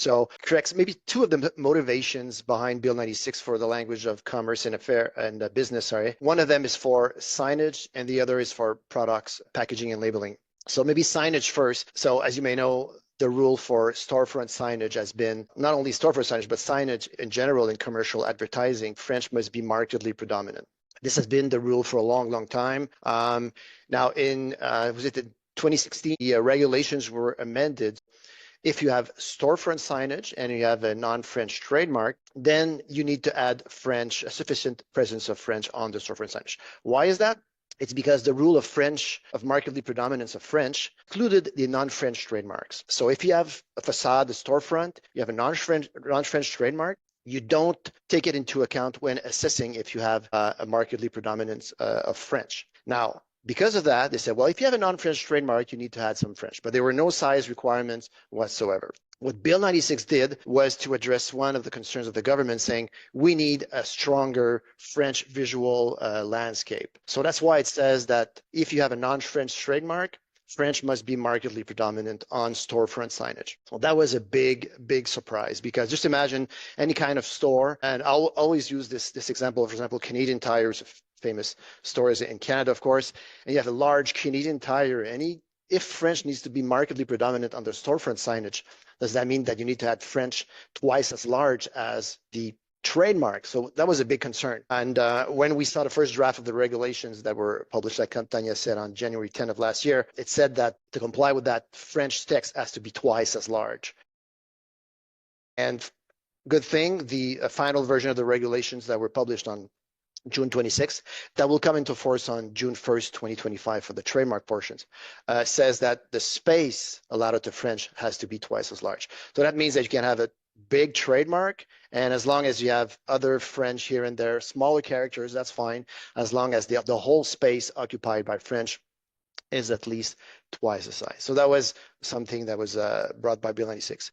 So corrects maybe two of the motivations behind Bill 96 for the language of commerce and business. Sorry, one of them is for signage, and the other is for products, packaging, and labeling. So maybe signage first. So as you may know, the rule for storefront signage has been not only storefront signage, but signage in general in commercial advertising. French must be markedly predominant. This has been the rule for a long, long time. Now, in was it in 2016, the regulations were amended. If you have storefront signage and you have a non-French trademark, then you need to add French, a sufficient presence of French on the storefront signage. Why is that? It's because the rule of French, of markedly predominance of French, included the non-French trademarks. So if you have a facade, a storefront, you have a non-French trademark, you don't take it into account when assessing if you have a markedly predominance of French. Now, because of that, they said, well, if you have a non-French trademark, you need to add some French, but there were no size requirements whatsoever. What Bill 96 did was to address one of the concerns of the government, saying we need a stronger French visual landscape. So that's why it says that if you have a non-French trademark, French must be markedly predominant on storefront signage. Well, that was a big, big surprise, because just imagine any kind of store, and I'll always use this example, for example, Canadian Tire's famous stores in Canada, of course, and you have a large Canadian Tire, and if French needs to be markedly predominant on the storefront signage, does that mean that you need to add French twice as large as the trademark? So that was a big concern. And when we saw the first draft of the regulations that were published, like Tanya said, on January 10 of last year, it said that to comply with that, French text has to be twice as large. And good thing, the final version of the regulations that were published on June 26th, that will come into force on June 1st, 2025 for the trademark portions, says that the space allotted to French has to be twice as large. So that means that you can have a big trademark, and as long as you have other French here and there, smaller characters, that's fine, as long as the whole space occupied by French is at least twice the size. So that was something that was brought by Bill 96.